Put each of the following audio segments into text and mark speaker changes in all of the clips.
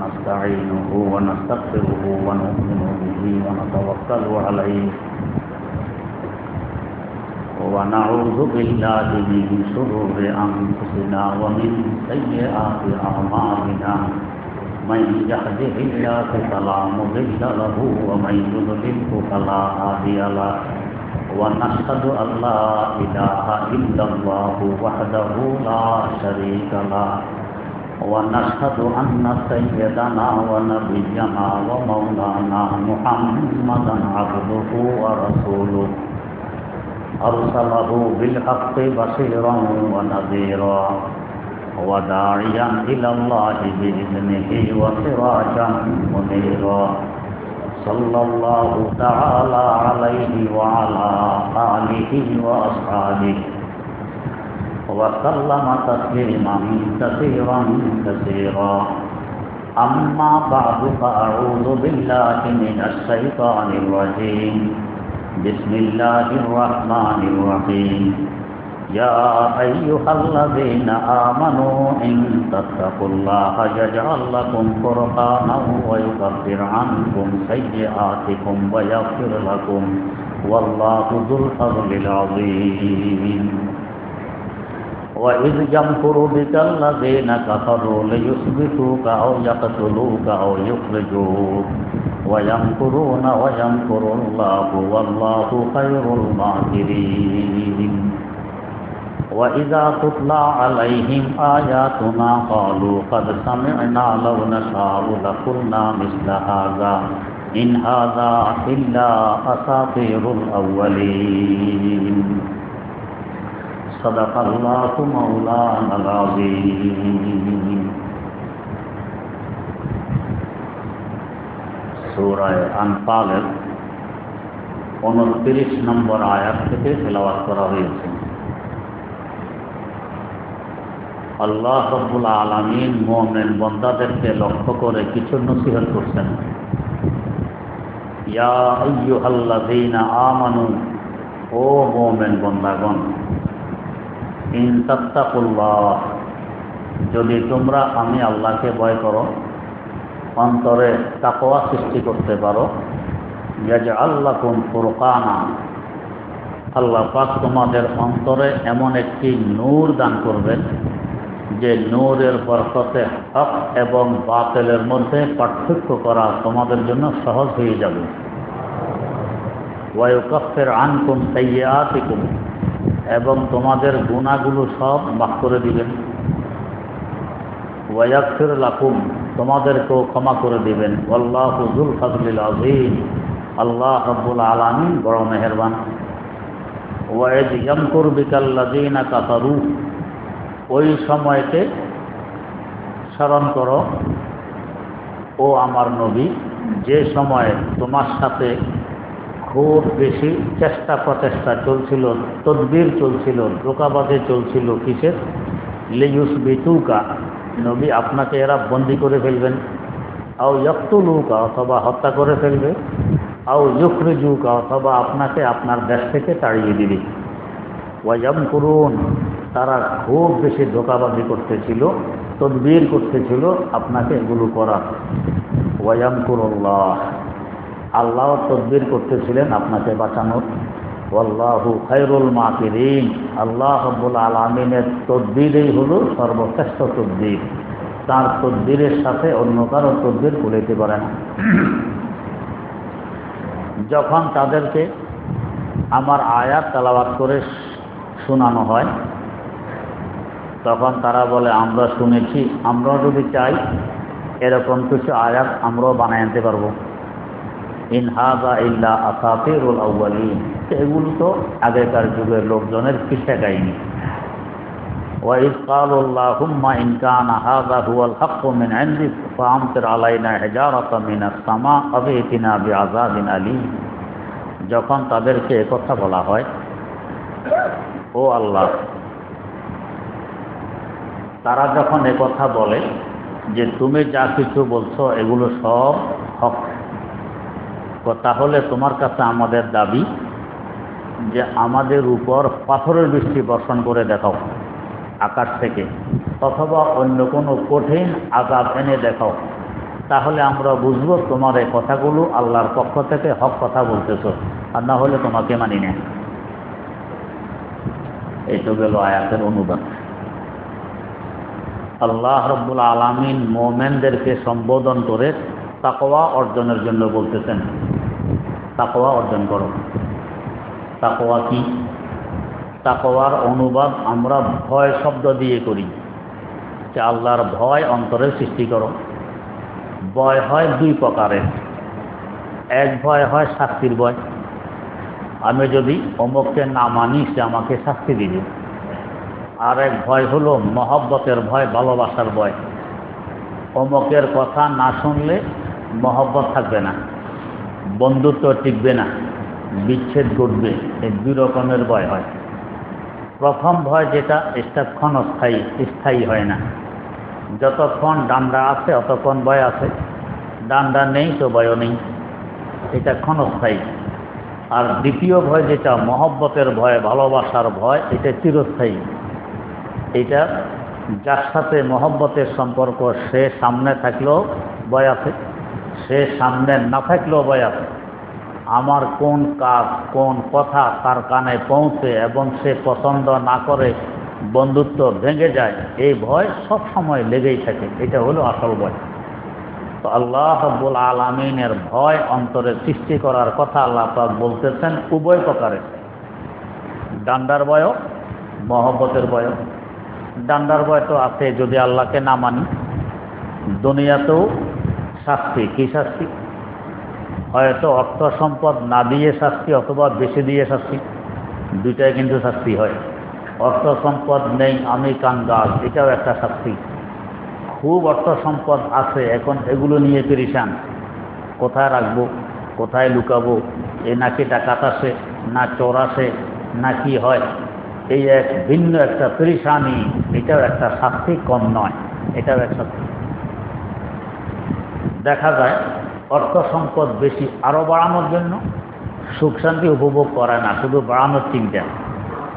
Speaker 1: نستعينه ونستغفره ونؤمن به ونتوكل عليه ونعوذ بالله من شرور أنفسنا ومن سيئات أعمالنا من يهده الله فلا مضل له ومن يضلل فلا هادي له ونشهد أن لا إله إلا الله وحده لا شريك له ونشهد أن سيدنا ونبينا ومولانا محمدا عبده ورسوله أرسله بالحق بشيرا ونذيرا وداعيا إلى الله بإذنه وسراجا منيرا صلى الله تعالى عليه وعلى آله وأصحابه وسلم تسليما كثيرا كثيرا أما بعد فأعوذ بالله من الشيطان الرجيم بسم الله الرحمن الرحيم يا أيها الذين آمنوا إن تتقوا الله يجعل لكم فرقانا ويكفر عنكم سيئاتكم ويغفر لكم والله ذو الفضل العظيم وإذ يمكر بك الذين كفروا ليثبتوك أو يقتلوك أو يخرجوك ويمكرون ويمكر الله والله خير الماكرين وإذا تتلى عليهم آياتنا قالوا قد سمعنا لو نشاء لقلنا مثل هذا إن هذا إلا أساطير الأولين صدق الله مولانا العظيم সূরা আনফালের 29 নম্বর আয়াত থেকে তেলাওয়াত করা হয়েছে। আল্লাহ রাব্বুল আলামিন মুমিন বান্দাদেরকে লক্ষ্য করে কিছু নসিহত করছেন। ইয়া আইয়ুহাল্লাযীনা আমানু, ও মুমিন বান্দাগণ, ইন তাত্তাকুল্লাহ, যদি তোমরা আমি আল্লাহকে ভয় করো, অন্তরে তাকওয়া সৃষ্টি করতে পারো, ইয়াজআল লাকুম ফুরকানা, আল্লাহ পাক তোমাদের অন্তরে এমন একটি নূর দান করবেন যে নূরের বরকতে হক এবং বাতিলের মধ্যে পার্থক্য করা তোমাদের জন্য সহজ হয়ে যাবে। ওয়া ইউকাফির আনকুম সাইয়্যাতিকুম, এবং তোমাদের গুনাহগুলো সব মাফ করে দিবেন। ওয়া ইয়াগফির লাকুম, তোমাদেরকেও ক্ষমা করে দিবেন। আল্লাহু যুল ফাজলিল আযীম, আল্লাহ রাব্বুল আলামিন বড় মেহেরবান। ওয়া ইয ইয়ামকুর বিকাল্লাযীনা কাফারু, ওই সময়কে স্মরণ করো ও আমার নবী, যে সময় তোমার সাথে খুব বেশি চেষ্টা প্রচেষ্টা চলছিল, তদবির চলছিল, ধোঁকাবাজে চলছিল। কিসের? লিয়ুসবিতুকা, নবী আপনাকে এরা বন্দী করে ফেলবেন। আও ইয়াকতুলুকা, অথবা হত্যা করে ফেলবে। আও ইউখরিজুকা, অথবা আপনাকে আপনার দেশ থেকে তাড়িয়ে দিবে। ওয়া ইয়ামকুরুন, তারা খুব বেশি ধোঁকাবাজি করতেছিল, তদবির করতেছিল আপনাকে এগুলো করার। ওয়া ইয়ামকুরুল্লাহ, আল্লাহ তদবির করতেছিলেন আপনাকে বাঁচানোর। ওয়াল্লাহু খায়রুল মাকিরিন, আল্লাহ রাব্বুল আলামিনের তদবিরই হলো সর্বশ্রেষ্ঠ তদবির। তার তদবিরের সাথে অন্য কারো তদবির কুলাইতে পারে না। যখন তাদেরকে আমার আয়াত তেলাওয়াত করে শোনানো হয়, তখন তারা বলে আমরা শুনেছি, আমরাও যদি চাই এরকম কিছু আয়াত আমরাও বানায় আনতে পারবো। ইন হাযা ইল্লা আসাতিরুল আউয়ালিন, এগুলো তো আগেকার যুগের লোকজনের কিসসা কাহিনী। ওয়া ইয ক্বালুল্লাহুম্মা ইন কানা হাযা হুয়াল হাক্কু মিন ইনদিক ফাআমতির আলাইনা হিজারাতাম মিনাস সামা আও ইতিনা বিআযাবিন আলীম, যখন তাদেরকে একথা বলা হয়, ও আল্লাহ, তারা যখন একথা বলে যে তুমি যা কিছু বলছো এগুলো সব হক, তাহলে তোমার কাছে আমাদের দাবি যে আমাদের উপর পাথরের বৃষ্টি বর্ষণ করে দেখাও আকাশ থেকে, অথবা অন্য কোনো কঠিন আযাব এনে দেখাও, তাহলে আমরা বুঝবো তোমার এই কথাগুলো আল্লাহর পক্ষ থেকে হক কথা বলতেছ, আর না হলে তোমাকে মানি না। এই তো গেল আয়াতের অনুবাদ। আল্লাহ রাব্বুল আলামিন মুমিনদেরকে সম্বোধন করে তাকওয়া অর্জনের জন্য বলতেছেন, তাকওয়া অর্জন করো। তাকওয়া কি? তাকওয়ার অনুবাদ আমরা ভয় শব্দ দিয়ে করি, যে আল্লাহর ভয় অন্তরে সৃষ্টি করো। ভয় হয় দুই প্রকারের। এক ভয় হয় শাস্তির ভয়, আমি যদি অমুককে না মানি সে আমাকে শাস্তি দিবে। আর এক ভয় হলো মহব্বতের ভয়, ভালোবাসার ভয়। অমুকের কথা না শুনলে মহব্বত থাকবে না, বন্ধুত্ব টিকবে না, বিচ্ছেদ ঘটবে। এই দুই রকমের ভয় হয়। প্রথম ভয় যেটা, এটা ক্ষণস্থায়ী, স্থায়ী হয় না। যতক্ষণ ডান্ডা আছে অতক্ষণ ভয় আছে, ডান্ডা নেই তো ভয়ও নেই, এটা ক্ষণস্থায়ী। আর দ্বিতীয় ভয় যেটা মহব্বতের ভয়, ভালোবাসার ভয়, এটা চিরস্থায়ী। এটা যার সাথে মহব্বতের সম্পর্ক সে সামনে থাকলেও ভয় আছে, সে সামনে না থাকলেও ভয় আছে। আমার কোন কাজ, কোন কথা তার কানে পৌঁছে এবং সে পছন্দ না করে বন্ধুত্ব ভেঙে যায়, এই ভয় সব সময় লেগেই থাকে। এটা হলো আসল ভয়। তো আল্লাহ রাব্বুল আলামিনের ভয় অন্তরে সৃষ্টি করার কথা আল্লাহ পাক বলতেছেন উভয় প্রকারের। ডান্ডার ভয়, মহব্বতের ভয়। ডান্ডার ভয় তো আছে যদি আল্লাহকে না মানি। দুনিয়াতেও শাস্তি। কি শাস্তি? হয়তো অর্থ সম্পদ না দিয়ে শাস্তি, অথবা বেশি দিয়ে শাস্তি, দুইটাই কিন্তু শাস্তি হয়। অর্থ সম্পদ নেই, আমি কাঙ্গাল, এটাও একটা শাস্তি। খুব অর্থ সম্পদ আছে, এখন এগুলো নিয়ে পেরেশান, কোথায় রাখবো, কোথায় লুকাবো, এ নাকি ডাকাত আসে, না চোর আসে, না কি হয়, এই এক ভিন্ন একটা পেরেশানি। এটাও একটা শাস্তি, কম নয়, এটাও এক শাস্তি। দেখা যায় অর্থ সম্পদ বেশি আরো বাড়ানোর জন্য সুখ শান্তি উপভোগ করে না, শুধু বাড়ানোর চিন্তা।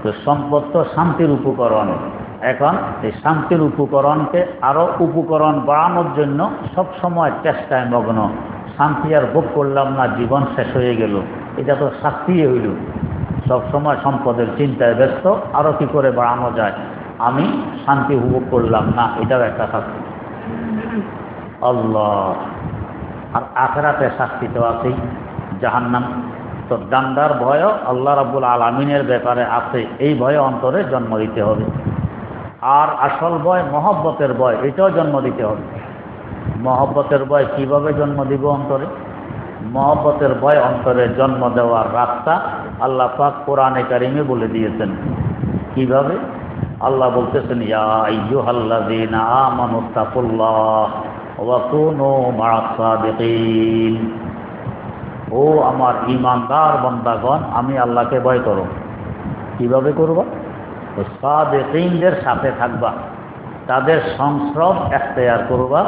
Speaker 1: তো সম্পদ তো শান্তির উপকরণ। এখন এই শান্তির উপকরণকে আরো উপকরণ বাড়ানোর জন্য সব সময় চেষ্টায় মগ্ন। শান্তি আর ভোগ করলাম না, জীবন শেষ হয়ে গেল, এটা তো শাস্তি হইল। সব সময় সম্পদের চিন্তায় ব্যস্ত, আরো কি করে বাড়ানো যায়। আমি শান্তি উপভোগ করলাম না, এটাও একটা শাস্তি। আল্লাহ। আর আখিরাতে শাস্তি তো আছেই, জাহান্নাম। তো ডান্ডার ভয়ও আল্লাহ রাব্বুল আলামিনের ব্যাপারে আছে, এই ভয়ে অন্তরে জন্ম দিতে হবে। আর আসল ভয় মহব্বতের ভয়, এটাও জন্ম দিতে হবে। মহব্বতের ভয় কিভাবে জন্ম দিব অন্তরে? মহব্বতের ভয় অন্তরে জন্ম দেওয়ার রাস্তা আল্লাহ পাক কোরআনে কারিমে বলে দিয়েছেন। কিভাবে? আল্লাহ বলতেছেন, ইয়া আইয়ুহাল্লাযীনা আমানুত্তাকুল্লাহ ওয়া কুনু মা'আস সাদিকিন। ও আমার ঈমানদার বান্দাগণ, আমি আল্লাহকে ভয় করো। কিভাবে করবা? সাদিকিনদের সাথে থাকবা, তাদের সংস্রব এখতিয়ার করবা,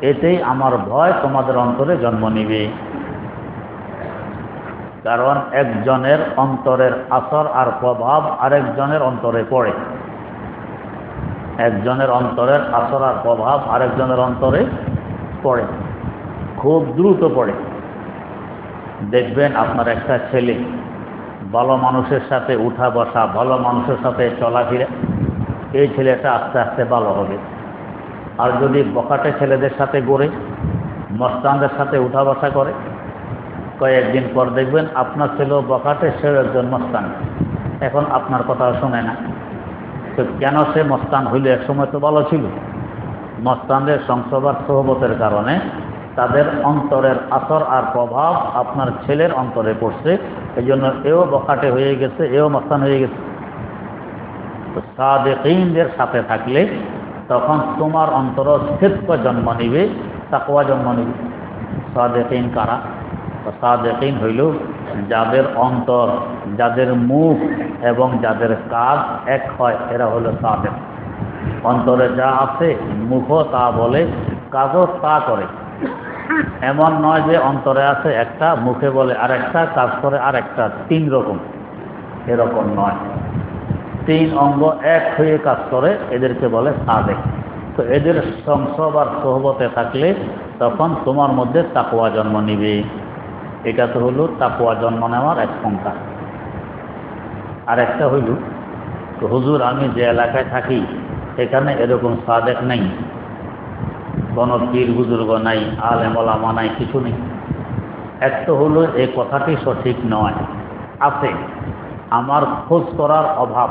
Speaker 1: এতেই আমার ভয় তোমাদের অন্তরে জন্ম নিবে। কারণ একজনের অন্তরের আসর আর প্রভাব আরেকজনের অন্তরে পড়ে। একজনের অন্তরের আসর আর প্রভাব আরেকজনের অন্তরে পড়ে, খুব দ্রুত পড়ে। দেখবেন আপনার একটা ছেলে ভালো মানুষের সাথে উঠা বসা, ভালো মানুষের সাথে চলাফেরা, এই ছেলেটা আস্তে আস্তে ভালো হবে। আর যদি বকাটে ছেলেদের সাথে গড়ে, মস্তানদের সাথে উঠা বসা করে, কয়েকদিন পর দেখবেন আপনার ছেলেও বকাটে, সেও একজন মস্তান, এখন আপনার কথা শোনে না। তো কেন সে মস্তান হইল? একসময় তো ভালো ছিল। মস্তানদের সংসবার সোহবতের কারণে তাদের অন্তরের আসর আর প্রভাব আপনার ছেলের অন্তরে পড়ছে, এই জন্য এও বকাটে হয়ে গেছে, এও মস্তান হয়ে গেছে। তো সাদিকিনদের সাথে থাকলে তখন তোমার অন্তর স্থিত্ব জন্ম নিবে, তাকওয়া জন্ম নিবে। সাদিকিন কারা? সাদিকিন হইল যাদের অন্তর, যাদের মুখ এবং যাদের কাজ এক হয়, এরা হলো সাদিক। অন্তরে যা আছে মুখও তা বলে, কাজও তা করে। এমন নয় যে অন্তরে আছে একটা, মুখে বলে আরেকটা, কাজ করে আরেকটা, তিন রকম। এরকম নয়, তিন অঙ্গ এক হয়ে কাজ করে, এদেরকে বলে সাদেক। তো এদের সংসব আর সোহবতে থাকলে তখন তোমার মধ্যে তাকওয়া জন্ম নিবে। এটা তো হলো তাকওয়া জন্ম নেওয়ার এক সংখ্যা। আর একটা হইল, হুজুর আমি যে এলাকায় থাকি এখানে এরকম সাদেক নেই, কোনো পীর বুজুর্গ নাই, আলেম ওলামা নাই, কিছু নেই। এক তো হলো এই কথাটি সঠিক নয়, আছে, আমার খোঁজ করার অভাব,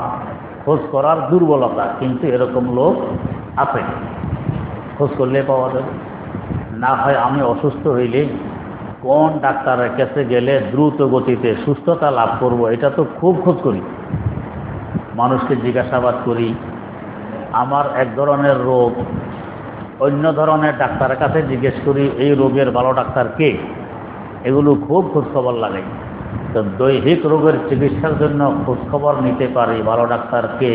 Speaker 1: খোঁজ করার দুর্বলতা, কিন্তু এরকম লোক আছে, খোঁজ করলে পাওয়া যাবে। না হয় আমি অসুস্থ হইলে কোন ডাক্তারের কাছে গেলে দ্রুত গতিতে সুস্থতা লাভ করব, এটা তো খুব খোঁজ করি, মানুষকে জিজ্ঞাসাবাদ করি। আমার এক ধরনের রোগ, অন্য ধরনের ডাক্তারের কাছে জিজ্ঞেস করি এই রোগের ভালো ডাক্তার কে, এগুলো খুব খোঁজখবর লাগাই। তো দৈহিক রোগের চিকিৎসার জন্য খোঁজখবর নিতে পারি ভালো ডাক্তার কে,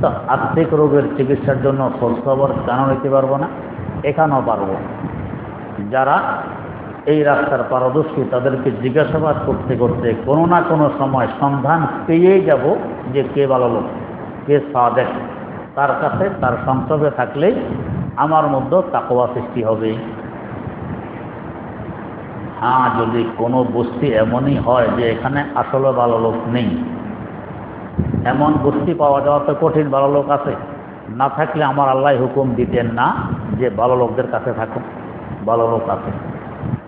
Speaker 1: তো আর্থিক রোগের চিকিৎসার জন্য খোঁজখবর কেন নিতে পারবো না? এখানেও পারবো। যারা এই রাস্তার পারদর্শী তাদেরকে জিজ্ঞাসাবাদ করতে করতে কোনো না কোনো সময় সন্ধান পেয়েই যাব যে কে ভালো লোক, কে সাদেক। তার কাছে তার সংসর্গে থাকলেই আমার মধ্যে তাকওয়া সৃষ্টি হবে। হ্যাঁ, যদি কোনো বস্তি এমনই হয় যে এখানে আসলে ভালো লোক নেই, এমন বস্তি পাওয়া যাওয়া তো কঠিন, ভালো লোক আছে, না থাকলে আমার আল্লাহ হুকুম দিতেন না যে ভালো লোকদের কাছে থাকুন, ভালো লোক আছে।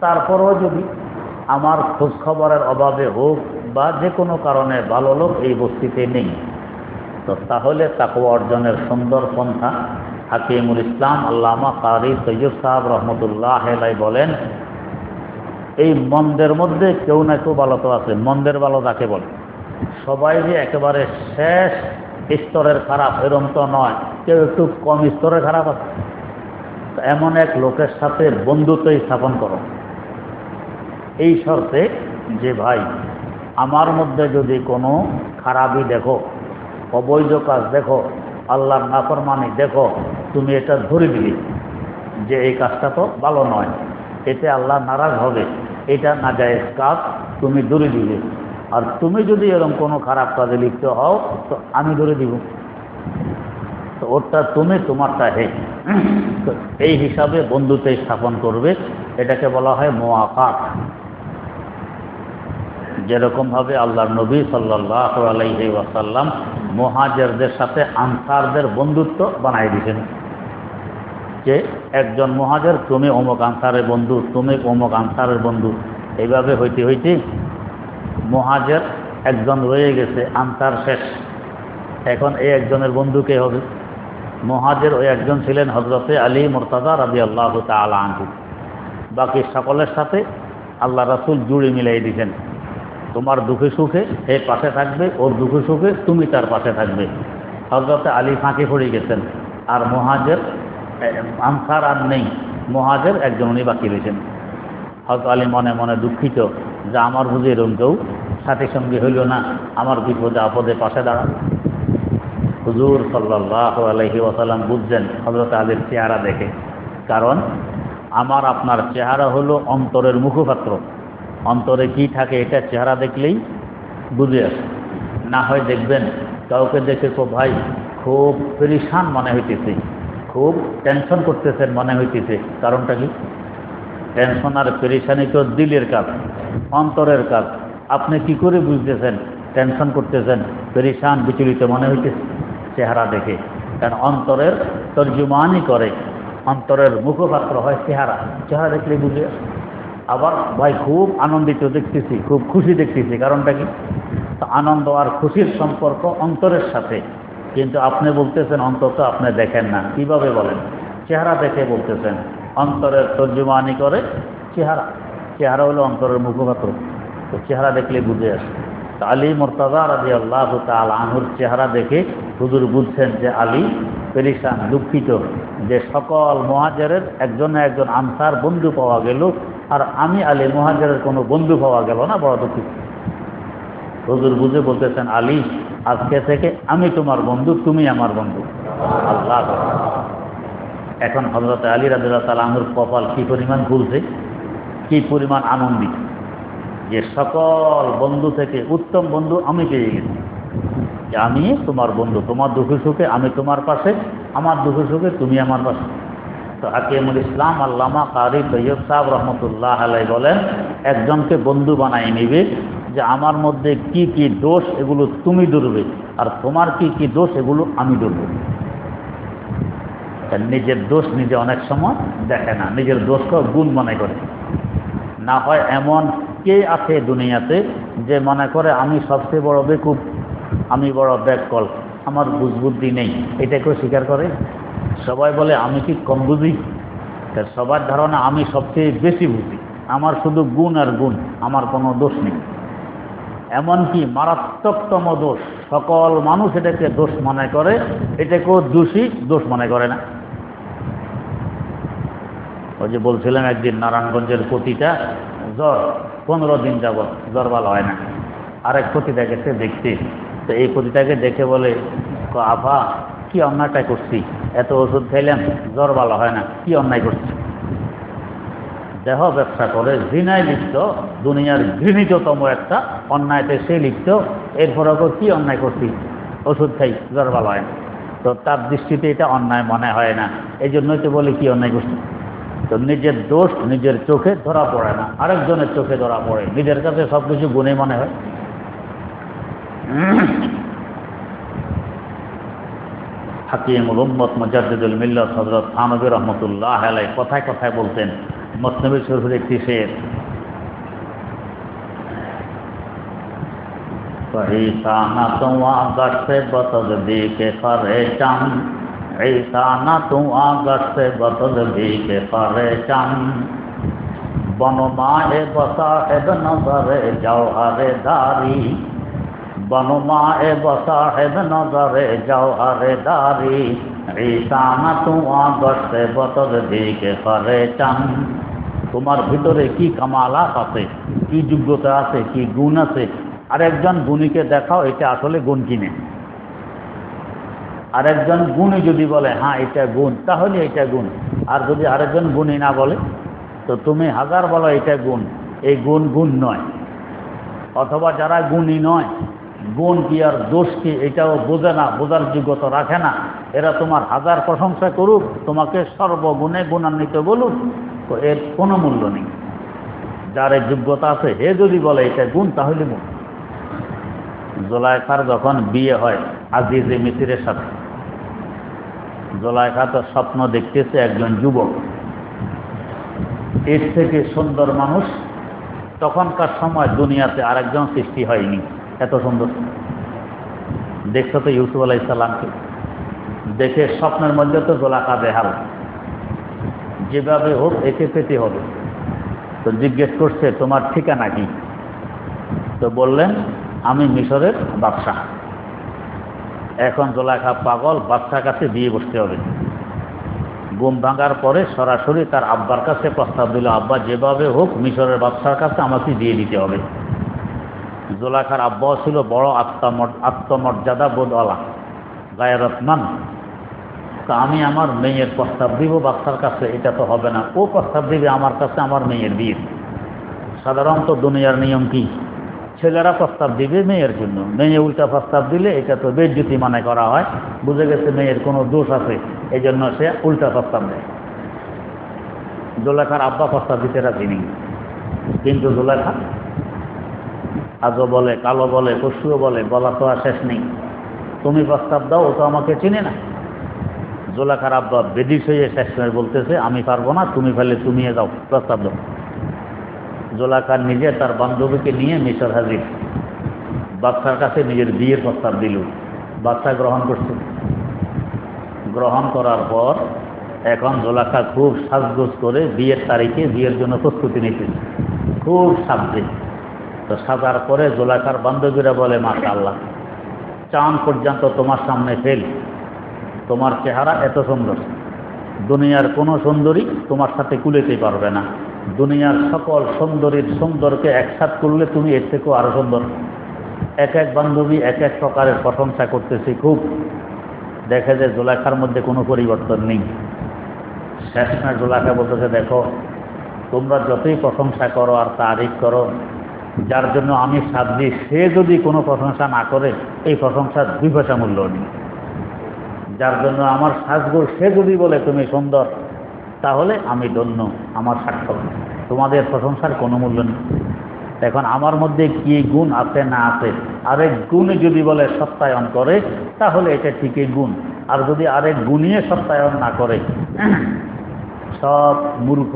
Speaker 1: তারপরেও যদি আমার খোঁজখবরের অভাবে হোক বা যে কোনো কারণে ভালো লোক এই বস্তিতে নেই, তো তাহলে তাকওয়া অর্জনের সুন্দর পন্থা হাকিমুল ইসলাম আল্লামা কারি সৈয়দ সাহেব রহমতুল্লাহ আলাইহি বলেন, এই মন্দের মধ্যে কেউ না কেউ ভালো তো আছে। মন্দের ভালো তাকে বলে, সবাই যে একেবারে শেষ স্তরের খারাপ এরকম তো নয়, কেউ একটু কম স্তরের খারাপ আছে। এমন এক লোকের সাথে বন্ধুত্ব স্থাপন করো, এই শর্তে যে ভাই আমার মধ্যে যদি কোনো খারাপই দেখো, অবৈধ কাজ দেখো, আল্লাহর নাফরমানি দেখো, তুমি এটা ধরে দিবি যে এই কাজটা তো ভালো নয়, এতে আল্লাহ নারাজ হবে, এটা নাজায়েজ কাজ, তুমি ধরে দিবে। আর তুমি যদি এরকম কোনো খারাপ কাজে লিপ্ত হও তো আমি ধরে দিব, তো ওরটা তুমি, তোমারটা হে। তো এই হিসাবে বন্ধুত্ব স্থাপন করবে, এটাকে বলা হয় মুওয়াফাত। যেরকমভাবে আল্লাহর নবী সাল্লাল্লাহু আলাইহি ওয়াসাল্লাম মুহাজিরদের সাথে আনসারদের বন্ধুত্ব বানাই দিয়েছেন, যে একজন মুহাজির তুমি অমুক আনসারের বন্ধু, তুমি অমুক আনসারের বন্ধু। এইভাবে হইতে হইতে মুহাজির একজন রয়ে গেছে, আনসার শেষ, এখন এই একজনের বন্ধু কে হবে? মুহাজির ওই একজন ছিলেন হযরতে আলী মুর্তাজা রাদিয়াল্লাহু তাআলা আনহু। বাকি সকলের সাথে আল্লাহ রাসূল জুড়ে মিলাই দিয়েছেন, তোমার দুঃখে সুখে এ পাশে থাকবে, ওর দুঃখে সুখে তুমি তার পাশে থাকবে। হযরতে আলী ফাঁকে পড়ে গেছেন, আর মুহাজির আনসার আর নেই, মুহাজির একজন উনি বাকি রয়েছেন। হযরত আলী মনে মনে দুঃখিত যে আমার বুঝে এরকম কেউ সাথে সঙ্গে হইল না, আমার বিপদে আপদে পাশে দাঁড়ান। হুজুর সাল্লাল্লাহু আলাইহি ওয়াসাল্লাম বুঝছেন হযরত আলীর চেহারা দেখে, কারণ আমার আপনার চেহারা হলো অন্তরের মুখপাত্র, অন্তরে কি থাকে এটা চেহারা দেখলেই বুঝে আসে। না হয় দেখবেন কাউকে দেখে তো ভাই খুব পরেশান মনে হইতেছে, খুব টেনশন করতেছেন মনে হইতেছে, কারণটা কি? টেনশন আর পরেশানি তো দিলের কাজ, অন্তরের কাজ। আপনি কি করে বুঝতেছেন টেনশন করতেছেন, পরেশান বিচলিত মনে হইতেছে? চেহারা দেখে। কারণ অন্তরের তর্জুমানি করে, অন্তরের মুখপাত্র হয় চেহারা, চেহারা দেখলে বুঝে। আবার ভাই খুব আনন্দিত দেখতেছি, খুব খুশি দেখতেছি, কারণটা কি? তো আনন্দ আর খুশির সম্পর্ক অন্তরের সাথে, কিন্তু আপনি বলতেছেন অন্তর তো আপনি দেখেন না, কিভাবে বলেন? চেহারা দেখে বলতেছেন, অন্তরের তর্জুমানি করে চেহারা, চেহারা হলো অন্তরের মুখপাত্র, তো চেহারা দেখলে বুঝে আসে। তো আলী মুর্তাজা রাদিয়াল্লাহু তাআলা আনহুর চেহারা দেখে হুজুর বুঝছেন যে আলী পেরেশান, দুঃখিত যে সকল মুহাজিরের একজন একজন আনসার বন্ধু পাওয়া গেল, আর আমি আলী মুহাজিরের কোনো বন্ধু পাওয়া গেল না, বড় দুঃখিত। হুজুর বুঝে বলতেছেন, আলী আজকে থেকে আমি তোমার বন্ধু, তুমি আমার বন্ধু। আল্লাহ। এখন হযরত আলী রাদিয়াল্লাহু তাআলা আনহুর কপাল কি পরিমাণ খুলছে, কি পরিমাণ আনন্দিত যে সকল বন্ধু থেকে উত্তম বন্ধু আমি পেয়ে গেছি। যে আমি তোমার বন্ধু, তোমার দুঃখে সুখে আমি তোমার পাশে, আমার দুঃখে সুখে তুমি আমার পাশে। তো হাকিমুল ইসলাম আল্লামা কারি তৈয়ব সাহেব রহমতুল্লাহ আলাই বলেন, একজনকে বন্ধু বানাই নিবে যে আমার মধ্যে কি কি দোষ এগুলো তুমি ধরবে, আর তোমার কি কি দোষ এগুলো আমি ধরব। নিজের দোষ নিজে অনেক সময় দেখে না, নিজের দোষকে গুণ মনে করে। না হয় এমন কে আছে দুনিয়াতে যে মনে করে আমি সবচেয়ে বড় বেকুব, আমি বড় ব্যাককল, আমার বুঝবুদ্ধি নেই, এটা কেউ স্বীকার করে? সবাই বলে আমি কি কম বুঝি? সবার ধারণা আমি সবচেয়ে বেশি বুঝি, আমার শুধু গুণ আর গুণ, আমার কোনো দোষ নেই। এমনকি মারাত্মকতম দোষ, সকল মানুষ এটাকে দোষ মনে করে, এটাকেও দোষী দোষ মনে করে না। ওই যে বলছিলাম একদিন নারায়ণগঞ্জের পতিটা জ্বর, 15 দিন যাবৎ জ্বর ভালো হয় না। আরেক পতিটা গেছে দেখতে, তো এই পতিটাকে দেখে বলে, আভা কি অন্যায়টা করছি, এত ওষুধ খাইলাম জ্বর ভালো হয় না, কি অন্যায় করছি? দেহ ব্যবসা করে, জিনায় লিপ্ত, দুনিয়ার ঘৃণিততম একটা অন্যায়তে সে লিপ্ত, এরপরও কি অন্যায় করছি, ওষুধ খাই জ্বর ভালো হয় না। তো তার দৃষ্টিতে এটা অন্যায় মনে হয় না, এই জন্যই তো বলে কি অন্যায় করছি। তো নিজের দোষ নিজের চোখে ধরা পড়ে না, আরেকজনের চোখে ধরা পড়ে, নিজের কাছে সবকিছু গুণে মনে হয়। হাকিমুল উম্মত মুজাদ্দিদুল মিল্লাত হযরত থানভী রহমতুল্লাহ আলাইহি কথায় কথায় বলতেন, মসনবী শরীফের একটি শের, ঈসা না তুয়া গর্তে বতদবি কে পরেশান, ঈসা না তুয়া গর্তে বতদবি কে পরেশান, বনমায়ে বসাহেব নজরে জওহরে দারি, বনমায়ে বসাহেব নজরে জওহরে দারি, ঈসা না তুয়া গর্তে বতদবি কে পরেশান। তোমার ভিতরে কি কামালাত আছে, কি যোগ্যতা আছে, কি গুণ আছে, আরেকজন গুণীকে দেখাও এটা আসলে গুণ কিনে। আরেকজন গুণী যদি বলে হ্যাঁ এটা গুণ, তাহলে এটা গুণ। আর যদি আরেকজন গুণী না বলে, তো তুমি হাজার বলো এটা গুণ, এই গুণ গুণ নয়। অথবা যারা গুণী নয়, গুণ কি আর দোষ কি এটাও বোঝে না, বোঝার যোগ্যতা রাখে না, এরা তোমার হাজার প্রশংসা করুক, তোমাকে সর্বগুণে গুণান্বিত বলুক, তো এর কোনো মূল্য নেই। যার যোগ্যতা আছে হে যদি বলে এটা গুণ, তাহলে গুণ। জুলাইখার যখন বিয়ে হয় আজিজে মিসিরের সাথে, জুলাইখা তো স্বপ্ন দেখতেছে একজন যুবক, এর থেকে সুন্দর মানুষ তখনকার সময় দুনিয়াতে আরেকজন সৃষ্টি হয়নি, এত সুন্দর। দেখছো তো ইউসুফ আলাইহিস সালামকে, দেখে স্বপ্নের মধ্যে তো জুলাইখা বেহাল, যেভাবে হোক একে পেতে হবে। তো জিজ্ঞেস করছে তোমার ঠিকানা কি? তো বললেন আমি মিশরের বাদশাহ। এখন জুলাইখা পাগল, বাদশার কাছে বিয়ে বসতে হবে। ঘুম ভাঙার পরে সরাসরি তার আব্বার কাছে প্রস্তাব দিল, আব্বা যেভাবে হোক মিশরের বাদশার কাছে আমাকে দিয়ে দিতে হবে। জুলাইখার আব্বাও ছিল বড় আত্মমর্যাদা বোধওয়ালা, গায়রতমান। তো আমি আমার মেয়ের প্রস্তাব দিব বাদশার কাছে, এটা তো হবে না, ও প্রস্তাব দিবে আমার কাছে আমার মেয়ের বিয়ে। সাধারণত দুনিয়ার নিয়ম কি, ছেলেরা প্রস্তাব দিবে মেয়ের জন্য, মেয়ে উল্টা প্রস্তাব দিলে এটা তো বেজ্জতি মনে করা হয়, বুঝে গেছে মেয়ের কোনো দোষ আছে, এই জন্য সে উল্টা প্রস্তাব দেয়। জুলাইখার আব্বা প্রস্তাব দিতে রাজি নেই, কিন্তু জুলাইখা আজও বলে, কালো বলে, পশুও বলে, বলা তো আর শেষ নেই, তুমি প্রস্তাব দাও, ও তো আমাকে চিনে না। জুলাইখার আব্বা বেদিস হয়ে শেষ সময় বলতেছে আমি পারবো না, তুমি ফেলে তুমি যাও, প্রস্তাব দাও। জুলাইখা নিজে তার বান্ধবীকে নিয়ে মিশর হাজির, বাদশার কাছে নিজের বিয়ের প্রস্তাব দিল। বাদশা গ্রহণ করছে। গ্রহণ করার পর এখন জুলাইখা খুব সাজগোজ করে বিয়ের তারিখে বিয়ের জন্য প্রস্তুতি নিতে, খুব সাজছে। তো সাজার পরে জুলাইখার বান্ধবীরা বলে মাশাআল্লাহ, চাঁদ পর্যন্ত তোমার সামনে ফেল, তোমার চেহারা এত সুন্দর, দুনিয়ার কোনো সুন্দরী তোমার সাথে কুলেতে পারবে না, দুনিয়ার সকল সুন্দরীর সুন্দরকে একসাথ করলে তুমি এর থেকেও আরো সুন্দর। এক এক বান্ধবী এক এক প্রকারের প্রশংসা করতেছে খুব, দেখে যে জুলাইখার মধ্যে কোনো পরিবর্তন নেই। শেষ না জুলাইখা বলতেছে দেখো তোমরা যতই প্রশংসা করো আর তারিফ করো, যার জন্য আমি সাথ দিই, সে যদি কোনো প্রশংসা না করে এই প্রশংসার 2 পয়সা মূল্য নেই। যার জন্য আমার সাজগোজ সে যদি বলে তুমি সুন্দর, তাহলে আমি ধন্য, আমার সার্থক। তোমাদের প্রশংসার কোনো মূল্য নেই। এখন আমার মধ্যে কি গুণ আছে না আছে, আরেক গুণ যদি বলে সত্যায়ন করে, তাহলে এটা ঠিকই গুণ। আর যদি আরেক গুণিয়ে সত্যায়ন না করে, সব মূর্খ,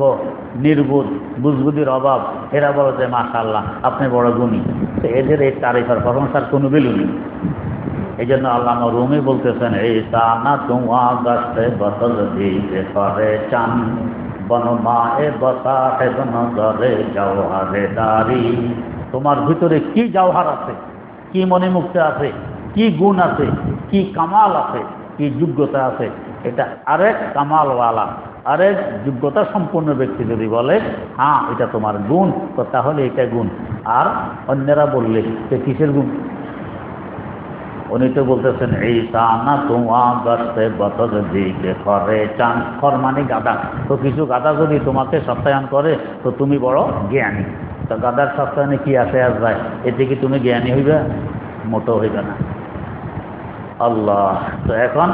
Speaker 1: নির্বোধ, বুঝবুদ্ধির অভাব, এরা বলে যে মাশাআল্লাহ আপনি বড় গুণী, তো এদের এই তারিফার প্রশংসার কোনো ভ্যালু নেই। এই জন্য আল্লামা রুমি বলতেছেন, এই সানা তোমা গাছে বতল দিতে করে চান বনমায়ে বসা হেদন করে জওহারে দারি। তোমার ভিতরে কি জওহার আছে, কি মণিমুক্ত আছে, কি গুণ আছে, কি কামাল আছে, কি যোগ্যতা আছে, এটা আরেক কামালওয়ালা, আরেক যোগ্যতা সম্পন্ন ব্যক্তি যদি বলে হ্যাঁ এটা তোমার গুণ, তো তাহলে এটা গুণ। আর অন্যরা বললে সে কিসের গুণ? উনি তো বলতেছেন এই সানা তোমা গাছে বতল দিকে করে চান। খর মানে গাদা, তো কিছু গাদা যদি তোমাকে সত্যায়ন করে তো তুমি বড় জ্ঞানী। তো গাদার সত্যায়নে কি আসে আর যায়? এতে কি তুমি জ্ঞানী হইবে? মোটো হইবে না। আল্লাহ, তো এখন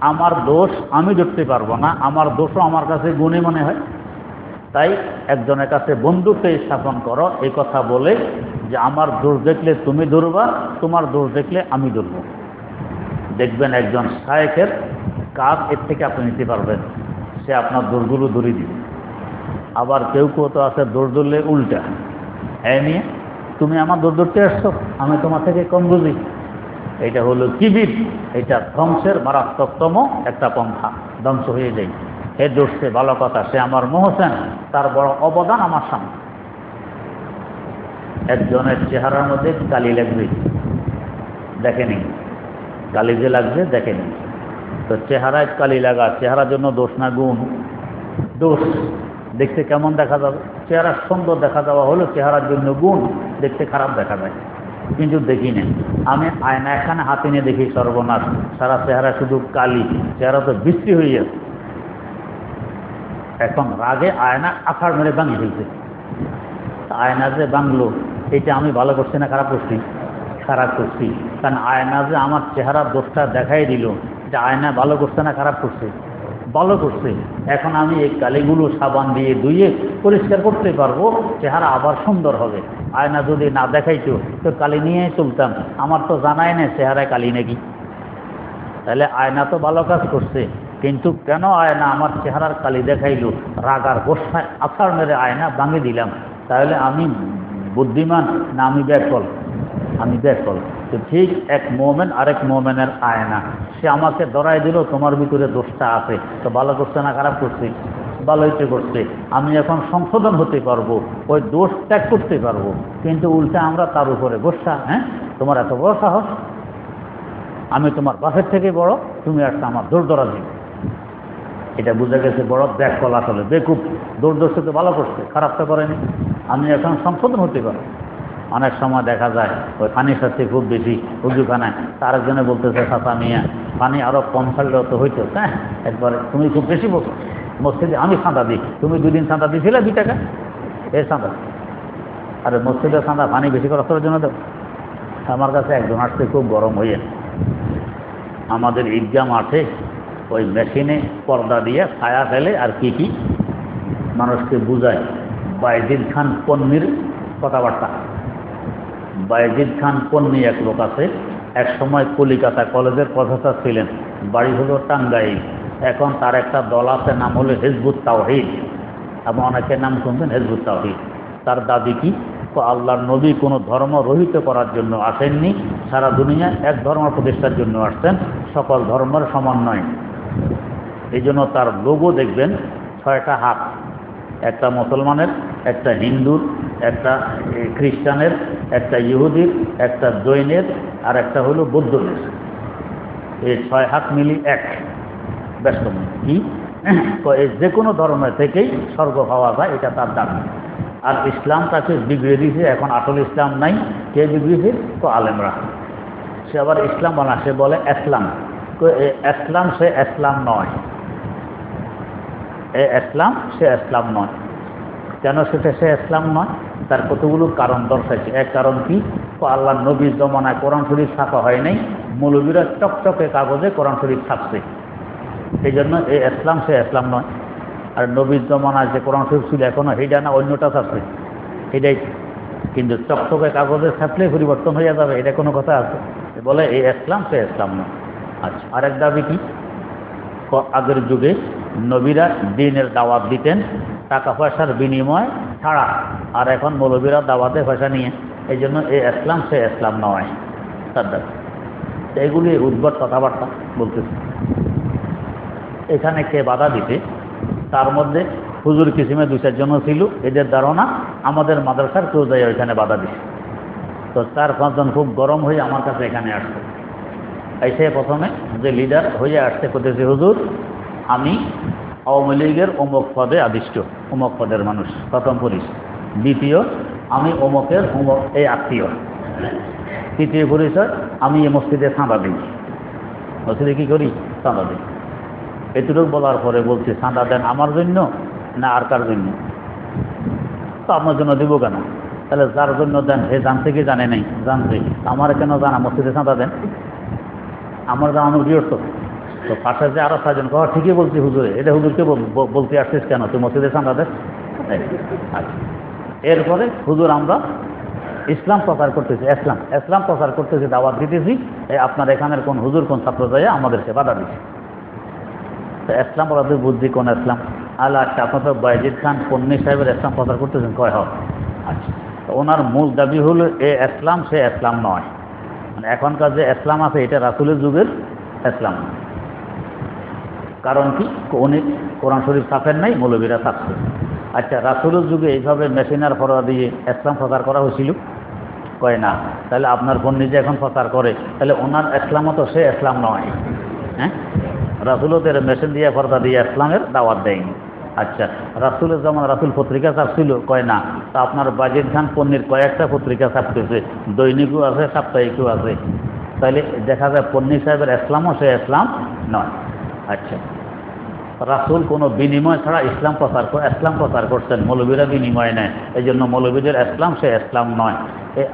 Speaker 1: আমার দোষ আমি ধরতে পারবো না, আমার দোষও আমার কাছে গুণে মনে হয়। তাই একজনের কাছে বন্ধুত্ব স্থাপন করো, এই কথা বলে যে আমার দোষ দেখলে তুমি ধরবা, তোমার দোষ দেখলে আমি ধরব। দেখবেন একজন শায়েখের কাজ এর থেকে আপনি নিতে পারবেন, সে আপনার দোষগুলো ধরিয়ে দিবে। আবার কেউ কেউ তো আছে দোষ ধরলে উল্টা, হ্যাঁ নিয়ে তুমি আমার দোষ ধরতে আসছো, আমি তোমার থেকে কম বুঝি। এটা হলো কিবির, এটা ধ্বংসের মারাত্মকতম একটা পন্থা, ধ্বংস হয়ে যায়। হে দোষে ভালো কথা, সে আমার মহসেন, তার বড় অবদান আমার সামনে। একজনের চেহারার মধ্যে কালি লাগবে, দেখেনি, কালি যে লাগবে দেখেনি। তো চেহারায় কালি লাগা চেহারার জন্য দোষ না গুণ? দোষ। দেখতে কেমন দেখা যাবে? চেহারা সুন্দর দেখা যাওয়া হলো চেহারার জন্য গুণ, দেখতে খারাপ দেখা যায়। কিন্তু দেখি না, আমি আয়না এখানে হাতে নিয়ে দেখি সর্বনাশ, সারা চেহারা শুধু কালি, চেহারা তো বৃষ্টি হয়ে যাচ্ছে। এখন রাগে আয়না আছাড় মেরে ভাঙি ফেলছে। আয়না যে ভাঙলো, এটা আমি ভালো করছি না খারাপ করছি? খারাপ করছি, কারণ আয়না যে আমার চেহারার দোষটা দেখাই দিল, এটা আয়না ভালো করছে না খারাপ করছে? ভালো করছে। এখন আমি এই কালিগুলো সাবান দিয়ে ধুয়ে পরিষ্কার করতে পারবো, চেহারা আবার সুন্দর হবে। আয়না যদি না দেখাইতো তো কালি নিয়ে চলতাম, আমার তো জানাই না চেহারায় কালি নাকি। তাহলে আয়না তো ভালো কাজ করছে, কিন্তু কেন আয়না আমার চেহারার কালি দেখাইল? রাগার গোসায় আছাড় মেরে আয়না ভাঙে দিলাম। তাহলে আমি বুদ্ধিমান না আমি ব্যাকল? আমি ব্যাকল। তো ঠিক এক মোমেন আরেক মোমেনের আয়না, সে আমাকে ধরাই দিল তোমার ভিতরে দোষটা আছে, তো ভালো করছে না খারাপ করছে? ভালোইতে করছে। আমি এখন সংশোধন হতে পারবো, ওই দোষ ত্যাগ করতে পারবো। কিন্তু উল্টা আমরা তার উপরে গোসা, হ্যাঁ তোমার এত বড় সাহস, আমি তোমার বাপের থেকে বড়, তুমি একটা আমার দোষ ধরা দিবে। এটা বুঝে গেছে বড় ব্যাকল, আসলে বেকুব। দৌড় দোষে তো ভালো করছে, খারাপ তো করেনি। আমি এখন সংশোধন হতে পারবো। অনেক সময় দেখা যায় ওই পানি সাথে খুব বেশি উজুখানায়, তার একজনে বলতেছে চাচা মিয়া পানি আরো কম ছাড়লেও তো হইতো। হ্যাঁ একবারে তুমি খুব বেশি বলছো, মসজিদে আমি চাঁদা দিই, তুমি 2 দিন চাঁদা দিয়েছিলে 2 টাকা, এই চাঁদা। আরে মসজিদের চাঁদা পানি বেশি খরচ করার জন্য দেব। আমার কাছে একজন আসছে খুব গরম হয়ে, আমাদের ঈদগাহ মাঠে ওই মেশিনে পর্দা দিয়ে ছায়া ফেলে আর কি কি মানুষকে বুঝায়। বাইজিদ খান পন্নির কথাবার্তা। বাইজিদ খান পন্নী এক লোক আছে, এক সময় কলিকাতা কলেজের প্রফেসর ছিলেন, বাড়ি হলো টাঙ্গাইল। এখন তার একটা দল আছে, নাম হলো হিজবুত তাওহীদ। এবং অনেকের নাম শুনবেন হিজবুত তাওহীদ। তার দাবি কি? আল্লাহর নবী কোনো ধর্ম রহিত করার জন্য আসেননি, সারা দুনিয়া এক ধর্ম প্রতিষ্ঠার জন্য আসছেন, সকল ধর্মের সমন্বয়। এই জন্য তার লোগো দেখবেন 6টা হাত, একটা মুসলমানের, একটা হিন্দুর, একটা খ্রিস্টানের, একটা ইহুদির, একটা জৈনের, আর একটা হলো বৌদ্ধদের। এই 6 হাত মিলি এক। ব্যস্ত কি যে কোনো ধর্মের থেকেই স্বর্গ পাওয়া যায়, এটা তার দাবি। আর ইসলাম তাকে বিগড়ে দিয়েছে, এখন আসলে ইসলাম নাই। কে বিগড়েছে? তো আলেমরা। সে আবার ইসলাম বলা, সে বলে ইসলাম। ইসলাম সে ইসলাম নয়, ইসলাম সে ইসলাম নয়। কেন সেটা সে ইসলাম নয়? তার কতগুলো কারণ দর্শাইছে। এক কারণ কি, আল্লাহ নবীর জমানায় কোরআন শরীফ ছাপা হয় নাই, মৌলবীরা চকচকে কাগজে কোরআন শরীফ ছাপছে, এই জন্য এই ইসলাম সে ইসলাম নয়। আর নবীর জমানায় যে কোরআন শরীফ ছিল এখনো সেইটা না অন্যটা ছাপছে, এটাই। কিন্তু চকচকে কাগজে ছাপলে পরিবর্তন হয়ে যাবে, এটা কোনো কথা আছে? বলে এই ইসলাম সে ইসলাম নয়। আচ্ছা, আরেক দাবি কি, আগের যুগে নবীরা দ্বীনের দাওয়াত দিতেন টাকা পয়সার বিনিময় ছাড়া, আর এখন মৌলবীরা দাওয়াতে পয়সা নিয়ে, এই জন্য এই ইসলাম সে ইসলাম নয় তার দাবি। এগুলি উদ্ভট কথাবার্তা বলতেছে। এখানে কে বাধা দিতে? তার মধ্যে হুজুর কিসিমে 2-4 ছিল, এদের ধারণা আমাদের মাদ্রাসার কেউ যায় ওইখানে বাধা দিছে। তো 4-5 জন খুব গরম হয়ে আমার কাছে এখানে আসছে। এসে প্রথমে যে লিডার হয়ে আসছে করতেছে, হুজুর আমি আওয়ামী লীগের অমুক পদে আদিষ্ট, অমুক পদের মানুষ, প্রথম পরিচয়। দ্বিতীয়, আমি অমুকের অমুক এই আত্মীয়। তৃতীয় পরিচয়, আমি এই মসজিদে চাঁদা দিই। মসজিদে কি করি? চাঁদা দিই। এতটুকু বলার পরে বলছি, চাঁদা দেন আমার জন্য না আর কার জন্য? তো আপনার জন্য দিব কেন? তাহলে যার জন্য দেন সে জানতে কি জানে নাই? জানছে। আমার কেন জানা মসজিদে চাঁদা দেন? আমার জানানোর কি অর্থ? তো পাশে যে আরো 6 জন কহ, ঠিকই বলছি হুজুরে, এটা হুজুরকে বলতে আসছিস কেন তুই মসজিদে চাঁদা দেন? আচ্ছা, এরপরে হুজুর আমরা ইসলাম প্রচার করতেছি, ইসলাম প্রচার করতেছি, দাওয়াত দিতেছি, আপনার এখানের কোন হুজুর কোন ছাত্র যায় আমাদেরকে বাধা দিচ্ছে। তো ইসলাম ওরাদের বুদ্ধি কোন ইসলাম? আল্লাহ, আচ্ছা আপনার তো বাইজিদ খান পন্নী সাহেবের ইসলাম প্রচার করতেছেন, কয় হোক। আচ্ছা, তো ওনার মূল দাবি হলো এ ইসলাম সে ইসলাম নয়। মানে এখনকার যে ইসলাম আছে এটা রাসূলের যুগের ইসলাম। কারণ কি, উনি কোরআন শরীফ ছাপেন নাই, মৌলবীরা ছাপছে। আচ্ছা, রাসূলের যুগে এইভাবে মেশিনার ফরোয়া দিয়ে ইসলাম প্রচার করা হয়েছিল? কয় না। তাহলে আপনার বোন নিজে এখন প্রচার করে, তাহলে ওনার ইসলামও তো সে ইসলাম নয়। হ্যাঁ, রাসূলের মেশিন দিয়ে পর্দা দিয়ে ইসলামের দাওয়াত দেয়নি। আচ্ছা, রাসূলের যেমন রাসূল পত্রিকা ছাপছিল? কয় না। তা আপনার বাজিদ খান পন্নীর কয়েকটা পত্রিকা ছাপতেছে, দৈনিকও আছে, সাপ্তাহিকও আছে। তাহলে দেখা যায় পন্নী সাহেবের ইসলামও সে ইসলাম নয়। আচ্ছা, রাসূল কোনো বিনিময় ছাড়া ইসলাম প্রচার করছেন, মৌলবীরা বিনিময় নেয়, এই জন্য মৌলবীদের ইসলাম সে ইসলাম নয়।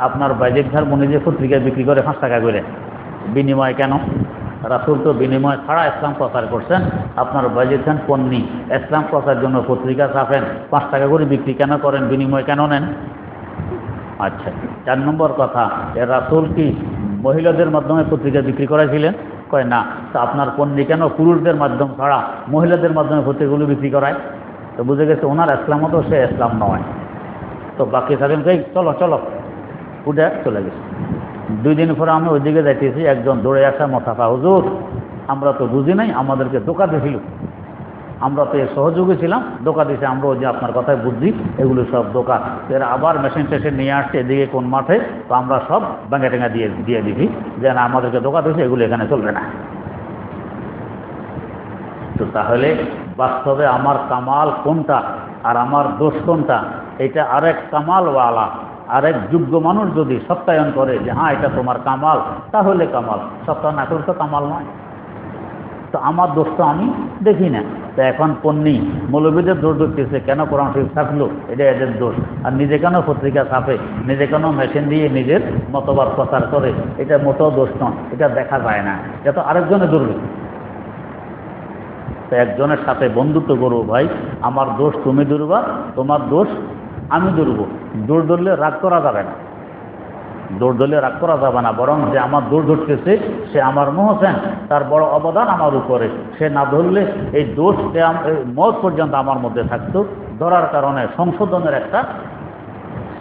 Speaker 1: আপনার বাজিদ খান মনে যে পত্রিকা বিক্রি করে 5 টাকা করে, বিনিময় কেন? রাসূল তো বিনিময় ছাড়া ইসলাম প্রচার করছেন, আপনার বাজিদ খান পন্নী ইসলাম প্রচারের জন্য পত্রিকা ছাপেন, 5 টাকা করে বিক্রি কেন করেন, বিনিময় কেন নেন? আচ্ছা, 4 নম্বর কথা, রাসূল কি মহিলাদের মাধ্যমে পত্রিকা বিক্রি করেছিলেন? কয় না। তো আপনার পন্নী কেন পুরুষদের মাধ্যম ছাড়া মহিলাদের মাধ্যমে পত্রিকাগুলো বিক্রি করায়? তো বুঝে গেছে ওনার ইসলামও তো সে ইসলাম নয়। তো বাকি থাকেন কই, চলো চলো, উঠে চলে গেছে। 2 দিন পরে আমি ওইদিকে যাইতেছি, একজন দৌড়ে আসা, মোতাফা হুজুর আমরা তো বুঝি নাই, আমাদেরকে ধোঁকা দিয়েছিল, আমরা তো এর সহযোগী ছিলাম, ধোঁকা দিয়েছে, আমরা ওই যে আপনার কথায় বুঝছি এগুলো সব ধোঁকা। এরা আবার মেশিন টেশিন নিয়ে আসছে এদিকে কোন মাঠে, তো আমরা সব ব্যাঙ্গা টেঙ্গা দিয়ে দিছি যে না আমাদেরকে ধোঁকা দিয়েছে, এগুলো এখানে চলবে না। তো তাহলে বাস্তবে আমার কামাল কোনটা আর আমার দোষ কোনটা, এটা আরেক কামালওয়ালা, আরেক যোগ্য মানুষ যদি সত্যায়ন করে যে হ্যাঁ এটা তোমার কামাল, তাহলে কামাল, সত্যায়ন না করলে তো কামাল নয়। তো আমার দোষ তো আমি দেখি না। তো এখন পন্নী মৌলবীদের দোষ ধরতেছে, কেন কোরআন শরীফ ছাপলো, এটা এদের দোষ। আর নিজে কেন পত্রিকা ছাপে, নিজে কেন মেশিন দিয়ে নিজের মতবাদ প্রচার করে, এটা মোটেও দোষ নয়, এটা দেখা যায় না, এটা তো আরেকজনে ধরবে। তো একজনের সাথে বন্ধুত্ব করবো, ভাই আমার দোষ তুমি ধরবা, তোমার দোষ আমি ধরবো। দৌড় ধরলে রাগ করা যাবে না, বরং যে আমার দৌড় ধরতেছে সে আমার মুহসেন, তার বড় অবদান আমার উপরে, সে না ধরলে এই দোষ মত পর্যন্ত আমার মধ্যে থাকতো, ধরার কারণে সংশোধনের একটা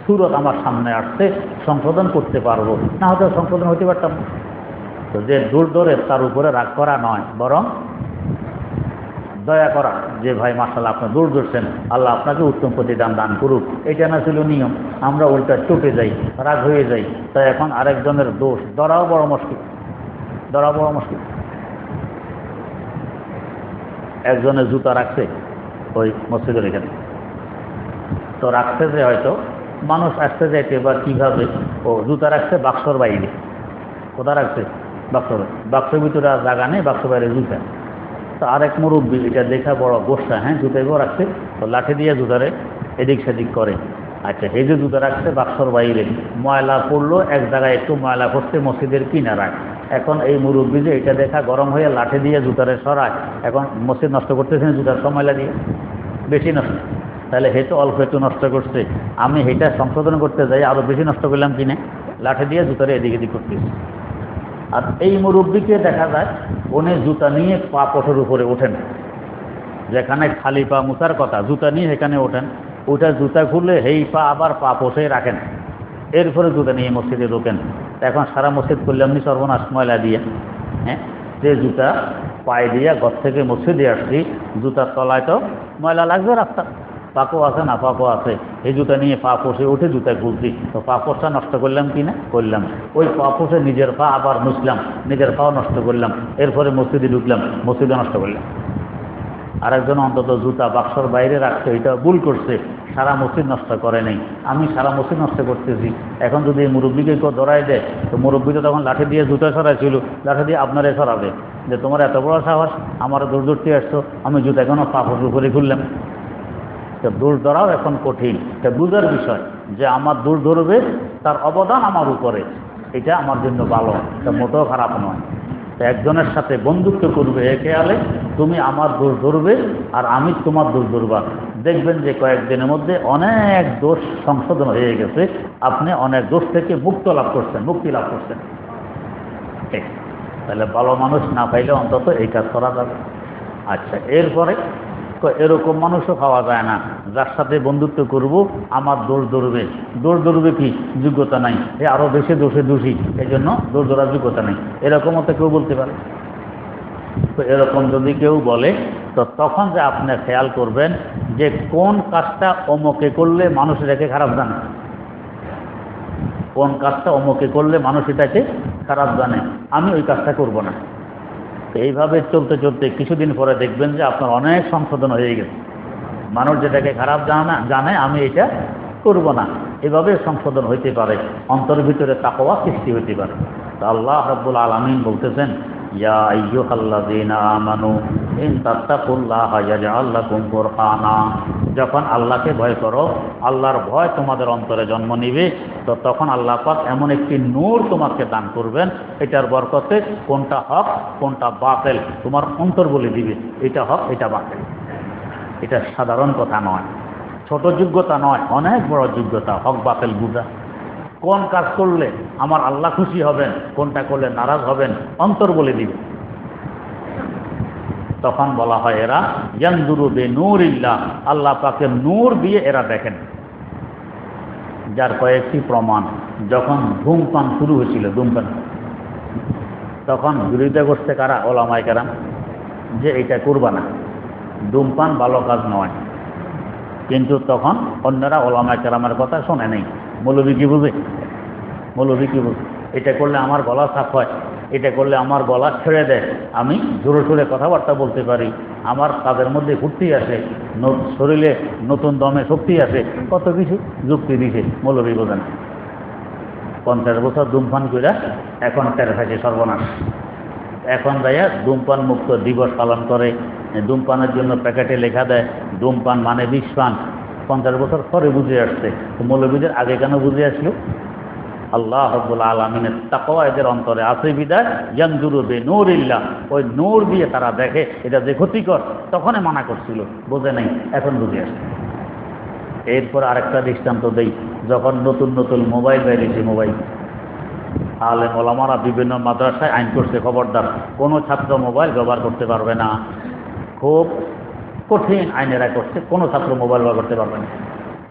Speaker 1: সুরত আমার সামনে আসছে, সংশোধন করতে পারবো, না হয়তো সংশোধন হতে পারতাম। তো যে দৌড় ধরে তার উপরে রাগ করা নয়, বরং দয়া করা, যে ভাই মাশাআল্লাহ আপনি দৌড় ধরছেন, আল্লাহ আপনাকে উত্তম প্রতিদান দান করুক, এটা না ছিল নিয়ম। আমরা উল্টা চটে যাই, রাগ হয়ে যাই। তাই এখন আরেকজনের দোষ ধরাও বড় মুশকিল। একজনের জুতা রাখছে ওই মসজিদের এখানে, তো রাখছে যে হয়তো মানুষ আসতে যাইতে, এবার কীভাবে ও জুতা রাখছে বাক্সর বাইরে। কোথায় রাখছে? বাক্সের ভিতরে আর জায়গা নেই, বাক্স বাইরে জুতা। তো আরেক মুরব্বী এটা দেখা বড় গোসা, হ্যাঁ জুতাইব রাখছে, তো লাঠি দিয়ে জুতারে এদিক সেদিক করে। আচ্ছা, এই যে জুতা রাখছে বাক্সর বাইরে, ময়লা পড়লো, এক জায়গায় একটু ময়লা পড়ছে মসজিদের কিনারায়, এখন এই মুরব্বী যে এটা দেখা গরম হয়ে লাঠি দিয়ে জুতারে সরায়, এখন মসজিদ নষ্ট করতেছেন জুতার সব ময়লা দিয়ে, বেশি নষ্ট। তাহলে হেঁটে অল্প একটু নষ্ট করছে, আমি এটা সংশোধন করতে যাই আরও বেশি নষ্ট করলাম কিনে, লাঠি দিয়ে জুতারে এদিক এদিক করতেছি। আর এই মুরব্বীকে দেখা যায় উনি জুতা নিয়ে পা পথের উপরে ওঠেন, যেখানে খালি পা মুছার কথা জুতা নিয়ে সেখানে ওঠেন, ওটা জুতা খুলে এই পা আবার পা পোষে রাখেন, এরপরে জুতা নিয়ে মসজিদে ঢোকেন। এখন সারা মসজিদ করলাম নি সর্বনাশ ময়লা দিয়ে। হ্যাঁ, যে জুতা পায়ে দিয়ে ঘর থেকে মসজিদে আসছি, জুতার তলায় তো ময়লা লাগবে, রাস্তা পাকও আছে না পাকও আছে, এই জুতা নিয়ে পা পোষে উঠে জুতা খুলছি, তো পা পোষা নষ্ট করলাম কি না? করলাম। ওই পা পোষে নিজের পা আবার মুছলাম, নিজের পাও নষ্ট করলাম, এরপরে মসজিদে ঢুকলাম, মসজিদে নষ্ট করলাম। আরেকজন অন্তত জুতা বাক্সর বাইরে রাখছে, এটা ভুল করছে, সারা মসজিদ নষ্ট করে নেই, আমি সারা মসজিদ নষ্ট করতেছি। এখন যদি এই মুরব্বীকে কেউ ধরাই দেয়, তো মুরব্বী তো তখন লাঠি দিয়ে জুতা সরাইছিল, লাঠি দিয়ে আপনারে সরাবে যে তোমার এত বড় সাহস, আমার দূর দূরতে আসছো, আমি জুতা এখনো পাপড় উপরে খুললাম। তো দূর ধরাও এখন কঠিন, এটা বুঝার বিষয় যে আমার দূর ধরবে, তার অবদান আমার উপরে, এটা আমার জন্য ভালো, এটা মোটেও খারাপ নয়। তো একজনের সাথে বন্ধুত্ব করবে এ খেয়ালে, তুমি আমার দোষ ধরবে আর আমি তোমার দোষ ধরবা, দেখবেন যে কয়েকদিনের মধ্যে অনেক দোষ সংশোধন হয়ে গেছে, আপনি অনেক দোষ থেকে মুক্তি লাভ করছেন। ঠিক, তাহলে ভালো মানুষ না পাইলে অন্তত এই কাজ করা যাবে। আচ্ছা, এরপরে এরকম মানুষও পাওয়া যায় না যার সাথে বন্ধুত্ব করব আমার দোষ ধরবে কি যোগ্যতা নাই, এ আরো বেশি দোষে দোষী, এই জন্য দোষ ধরার যোগ্যতা নেই, এরকমও তো কেউ বলতে পারে। তো এরকম যদি কেউ বলে, তো তখন যে আপনি খেয়াল করবেন যে কোন কাজটা অমুকে করলে মানুষ এটাকে খারাপ জানে, কোন কাজটা অমুকে করলে মানুষ এটাকে খারাপ জানে, আমি ওই কাজটা করব না। এইভাবে চলতে চলতে কিছুদিন পরে দেখবেন যে আপনার অনেক সংশোধন হয়ে গেছে, মানুষ যেটাকে খারাপ জানে আমি এটা করব না, এভাবে সংশোধন হইতে পারে, অন্তরের ভিতরে তাকওয়া সৃষ্টি হইতে পারে। তো আল্লাহ রাব্বুল আলামিন বলতেছেন, ইয়া আইয়ুহাল্লাযীনা আমানু ইন তাত্তাকুল্লাহা ইয়াজআল লাকুম ফুরকানা, যখন আল্লাহকে ভয় করো, আল্লাহর ভয় তোমাদের অন্তরে জন্ম নিবে, তো তখন আল্লাহ পাক এমন একটি নূর তোমাকে দান করবেন, এটার বরকতে কোনটা হক কোনটা বাতিল তোমার অন্তর বলে দিবে, এটা হক এটা বাতিল। এটা সাধারণ কথা নয়, ছোট যোগ্যতা নয়, অনেক বড় যোগ্যতা হক বাতিল বুঝা। কোন কাজ করলে আমার আল্লাহ খুশি হবেন, কোনটা করলে নারাজ হবেন, অন্তর বলে দিবে। তখন বলা হয় এরা ইয়ানজুরু বিনূরিল্লাহ, আল্লাহ পাকের নূর দিয়ে এরা দেখেন। যার কয়েকটি প্রমাণ, যখন ধূমপান শুরু হয়েছিল, ধূমপান, তখন বিরোধিতা করতে কারা? ওলামায়ে কেরাম, যে এটা করবা না, ধূমপান ভালো কাজ নয়। কিন্তু তখন অন্যরা ওলামায়ে কেরামের কথা শোনে নেই। মৌলবী কি বুঝে? এটা করলে আমার গলা সাফ হয়, এটা করলে আমার গলা ছেড়ে দেয়, আমি জোরে সোরে কথাবার্তা বলতে পারি, আমার কাজের মধ্যে ফুর্তি আসে, শরীরে নতুন দমে শক্তি আসে, কত কিছু যুক্তি দিছে, মৌলবী বোঝেন। 50 বছর ধূমপান করে এখন তেরে থাকে সর্বনাশ। এখন যাইয়া ধূমপান মুক্ত দিবস পালন করে, ধূমপানের জন্য প্যাকেটে লেখা দেয় ধূমপান মানে বিষ পান। 50 বছর পরে বুঝে আসছে, তো মৌলবীদের আগে কেন বুঝে আসলো? আল্লাহ রাব্বুল আলামিনের তাকওয়া এদের অন্তরে আছে বিদায় ইয়ানজুরু বিনূরিল্লাহ, ওই নূর দিয়ে তারা দেখে এটা যে ক্ষতিকর, তখনই মানা করছিল, বোঝে নাই, এখন বুঝে আসছে। এরপর আরেকটা দৃষ্টান্ত দেই, যখন নতুন নতুন মোবাইল বেরিয়েছে, মোবাইল আলেম ওলামারা বিভিন্ন মাদ্রাসায় আইন করছে, খবরদার কোনো ছাত্র মোবাইল ব্যবহার করতে পারবে না, খুব কঠিন আইনেরা করছে, কোনো ছাত্র মোবাইল ব্যবহার করতে পারবে না।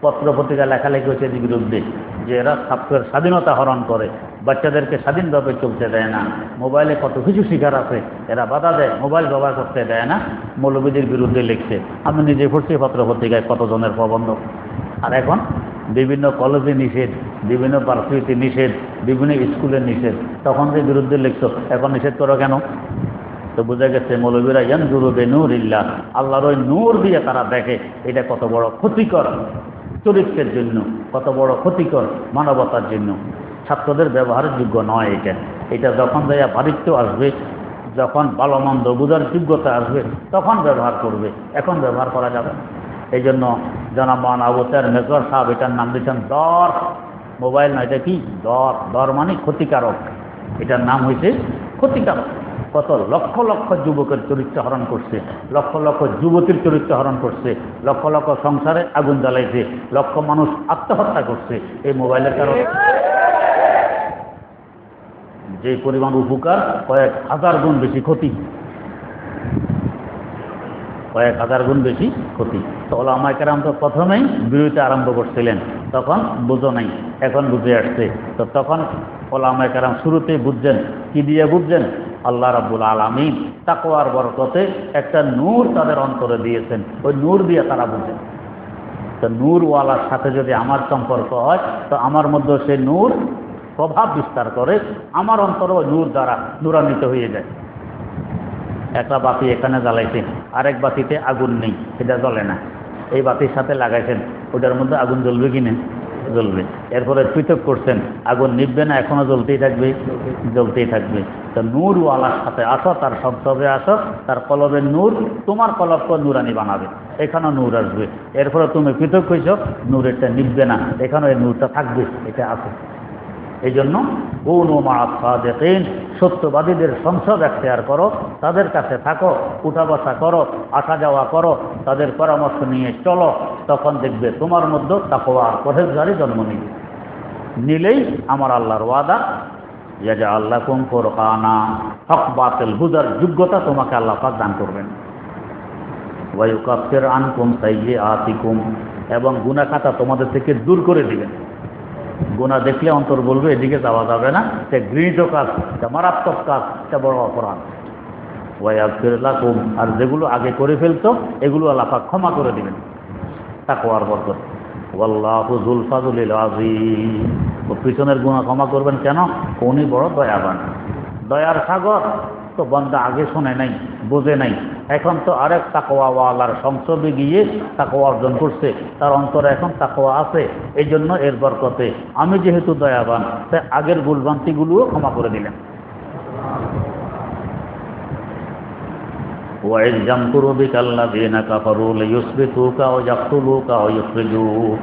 Speaker 1: পত্র পত্রিকা লেখালেখি হচ্ছে এর বিরুদ্ধে, যে এরা ছাত্রের স্বাধীনতা হরণ করে, বাচ্চাদেরকে স্বাধীনভাবে চলতে দেয় না, মোবাইলে কত কিছু শিকার আছে, এরা বাধা দেয়, মোবাইল ব্যবহার করতে দেয় না, মৌলবীদের বিরুদ্ধে লিখছে। আমি নিজে পড়ছি পত্র পত্রিকায় কতজনের প্রবন্ধ। আর এখন বিভিন্ন কলেজে নিষেধ, বিভিন্ন ভার্সিটি নিষেধ, বিভিন্ন স্কুলে নিষেধ, তখন যে বিরুদ্ধে লিখছো, এখন নিষেধ করো কেন? তো বোঝা গেছে মৌলবীরা ইয়ানজুরু বিনূরিল্লাহ, আল্লাহর ওই নূর দিয়ে তারা দেখে, এটা কত বড় ক্ষতিকর চরিত্রের জন্য, কত বড় ক্ষতিকর মানবতার জন্য, ছাত্রদের ব্যবহারের যোগ্য নয়। এটা যখন যাইয়া ভারিত্ব আসবে, যখন ভালো মন্দ বোঝার যোগ্যতা আসবে, তখন ব্যবহার করবে, এখন ব্যবহার করা যাবে। এই জন্য জনাব মান আবুতার মেজর সাহেব এটার নাম দিয়েছেন দর। মোবাইল নয়, এটা কি দর। দর মানে ক্ষতিকারক, এটার নাম হয়েছে ক্ষতিকারক। কত লক্ষ লক্ষ যুবকের চরিত্র হরণ করছে, লক্ষ লক্ষ যুবতীর চরিত্র হরণ করছে, লক্ষ লক্ষ সংসারে আগুন জ্বালাইছে, লক্ষ মানুষ আত্মহত্যা করছে এই মোবাইলের কারণে। যে পরিমাণ উপকার কয়েক হাজার গুণ বেশি ক্ষতি, কয়েক হাজার গুণ বেশি ক্ষতি। তো ওলামায়ে কেরাম তো প্রথমেই বিরোধিতা আরম্ভ করছিলেন, তখন বুঝো নাই, এখন বুঝে আসছে। তো তখন ওলামায়ে কেরাম শুরুতেই বুঝছেন, কি দিয়ে বুঝছেন? আল্লাহ রাব্বুল আলামিন তাকওয়ার বরকতে একটা নূর তাদের অন্তরে দিয়েছেন, ওই নূর দিয়ে তারা বুঝেন। তো নূরওয়ালার সাথে যদি আমার সম্পর্ক হয়, তো আমার মধ্যে সে নূর প্রভাব বিস্তার করে, আমার অন্তরও নূর দ্বারা নূরান্বিত হয়ে যায়। একটা বাতি এখানে জ্বালাইছেন, আরেক বাতিতে আগুন নেই, সেটা জ্বলে না। এই বাতির সাথে লাগাইছেন, ওটার মধ্যে আগুন জ্বলবে কি না? জ্বলবে। এরপরে পৃথক করছেন, আগুন নিববে না, এখনো জ্বলতেই থাকবে, জ্বলতেই থাকবে। তো নূরওয়ালার সাথে আসো, তার শব্দবে আসো, তার কলবের নূর তোমার কলবকে নূরানি বানাবে, এখানেও নূর আসবে। এরপরে তুমি পৃথক হয়েছ, নূরেরটা নিববে না, এখানে এই নূরটা থাকবে, এটা আছে। এই জন্য কুনু মা'আ সাদিকিন, সত্যবাদীদের সংসদ এখতিয়ার করো, তাদের কাছে থাকো, উঠা বসা করো, আসা যাওয়া করো, তাদের পরামর্শ নিয়ে চলো, তখন দেখবে তোমার মধ্যে তাকওয়া আর পরহেজগারি জন্ম নিবে। নিলেই আমার আল্লাহর ওয়াদা, ইয়াজআল লাকুম ফুরকানা, হক বাতিল বুঝার যোগ্যতা তোমাকে আল্লাহ পাক দান করবেন। ওয়া ইউকাফির আনকুম সাইয়্যাতিকুম, এবং গুনাহ খাতা তোমাদের থেকে দূর করে দিবেন। গুনাহ দেখলে অন্তর বলবে এদিকে যাওয়া যাবে না, সে ঘৃণিত কাজ, এটা মারাত্মক কাজ, এটা বড় অপরাধ। ওয়া ইয়াগফির লাকুম, আর যেগুলো আগে করে ফেলতো এগুলো আল্লাহ পাক ক্ষমা করে দিবেন তাকওয়ার বরকত। ওয়াল্লাহু যুল ফাযলিল আযীম, ও পিছনের গুনাহ ক্ষমা করবেন কেন? উনি বড় দয়াবান, দয়ার সাগর। তো বান্দা আগে শোনে নাই, বোঝে নাই, এখন তো আরেক তাকওয়াওয়ালার সংসদে গিয়ে তাকওয়া অর্জন করছে, তার অন্তরে এখন তাকওয়া আছে। এই জন্য এর বরকতে আমি যেহেতু দয়াবান, তাই আগের ভুলভ্রান্তিগুলোও ক্ষমা করে দিলেন। ওয়াইয ইয়ামকুরু বিকাল্লাযীনা কাফারু লিয়ুসবিতুকা ওয়া ইয়াকতুলুকা ওয়া ইউখরিজুক,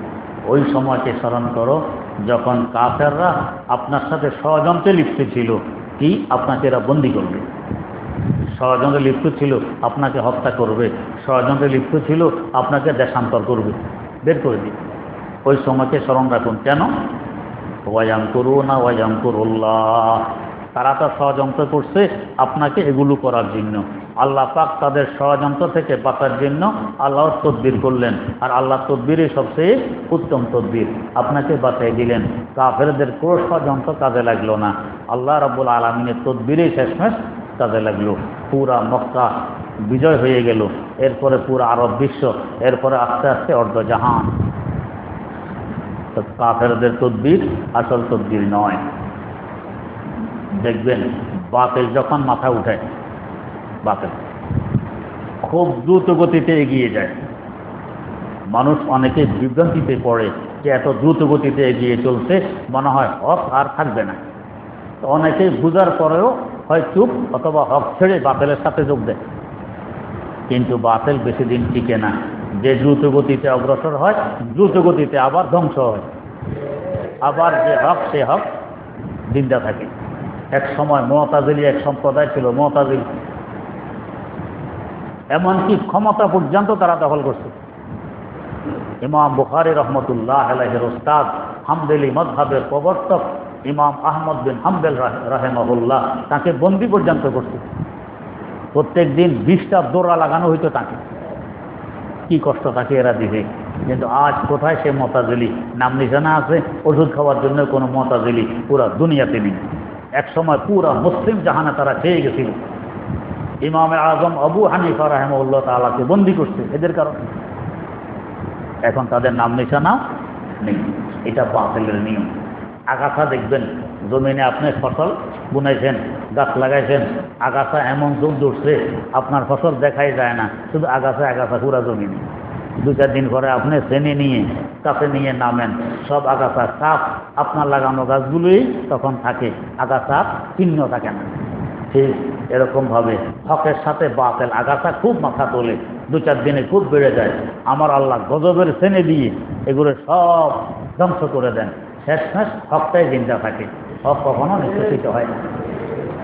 Speaker 1: ওই সময়কে স্মরণ করো যখন কাফেররা আপনার সাথে ষড়যন্ত্রে লিপ্ত ছিল। কি? আপনাকে এরা বন্দী করবে। ষড়যন্ত্রে লিপ্ত ছিল, আপনাকে হত্যা করবে। ষড়যন্ত্রে লিপ্ত ছিল, আপনাকে দেশান্তর করবে, বের করে দিবে। ওই সময়কে স্মরণ রাখুন। কেন? ওয়ায়ামকুরুনা ওয়ায়ামকুরুল্লাহ, তারা তো ষড়যন্ত্র করছে আপনাকে এগুলো করার জন্য। আল্লাহ পাক তাদের ষড়যন্ত্র থেকে বাঁচার জন্য আল্লাহর তদবির করলেন, আর আল্লাহ তদবিরই সবচেয়ে উত্তম তদবির। আপনাকে বাঁচাই দিলেন, কাফেরদের কোনো ষড়যন্ত্র কাজে লাগলো না। আল্লাহ রাব্বুল আলামিনের তদবিরই শেষমেশ কাজে লাগলো। পুরা মক্কা বিজয় হয়ে গেল, এরপরে পুরা আরব বিশ্ব, এরপরে আস্তে আস্তে অর্ধ জাহান। তো কাফেরদের তদবির আসল তদবির নয়। দেখবেন বাতিল যখন মাথা উঠে, বাতিল খুব দ্রুত গতিতে এগিয়ে যায়। মানুষ অনেকে বিভ্রান্তিতে পড়ে যে এত দ্রুত গতিতে এগিয়ে চলছে, মনে হয় হক আর থাকবে না। তো অনেকেই বুঝার পরেও হয় চুপ, অথবা হক ছেড়ে বাতিলের সাথে যোগ দেয়। কিন্তু বাতিল বেশি দিন টিকে না। যে দ্রুত গতিতে অগ্রসর হয়, দ্রুত গতিতে আবার ধ্বংস হয়। আবার যে হক, সে হক জিন্দা থাকে। এক সময় মুতাজিলি এক সম্প্রদায় ছিল, মুতাজিলি এমনকি ক্ষমতা পর্যন্ত তারা দখল করছে। ইমাম বুখারী রহমতুল্লাহ আলাইহির উস্তাদ, হাম্বলি মাযহাবের প্রবর্তক ইমাম আহমদ বিন হাম্বল রাহিমাহুল্লাহ, তাকে বন্দী পর্যন্ত করছে। প্রত্যেক দিন 20টা দৌড়া লাগানো হইতো তাকে। কি কষ্ট তাকে এরা দিবে। কিন্তু আজ কোথায় সে মুতাজিলি? নাম নিশানা আছে, ওষুধ খাওয়ার জন্য কোনো মুতাজিলি পুরা দুনিয়াতে নেই। এক সময় পুরা মুসলিম জাহানে তারা খেয়ে গেছিল। ইমাম আজম আবু হানিফা রাহিমাহুল্লাহ তাআলাকে বন্দী করছে এদের কারণে। এখন তাদের নাম নিশানা নেই। এটা বাতিলের নিয়ম। আগাছা দেখবেন, জমিনে আপনি ফসল বুনাইছেন, গাছ লাগাইছেন, আগাছা এমন জোর ধরছে আপনার ফসল দেখাই যায় না, শুধু আগাছা আগাছা পুরা জমিনে। 2-4 দিন পরে আপনি শ্রেণী নিয়ে কাছে নিয়ে নামেন, সব আগাছা সাপ, আপনার লাগানো গাছগুলোই তখন থাকে, আগাছা চিহ্ন থাকে না। ঠিক এরকমভাবে হকের সাথে বাতিল আঘাতটা খুব মাথা তোলে, 2-4 দিনে খুব বেড়ে যায়, আমার আল্লাহ গজবের শ্রেণী দিয়ে এগুলো সব ধ্বংস করে দেন, শেষমেশ হকটাই জিন্দা থাকে, হক কখনো নিষ্কাশিত হয় না।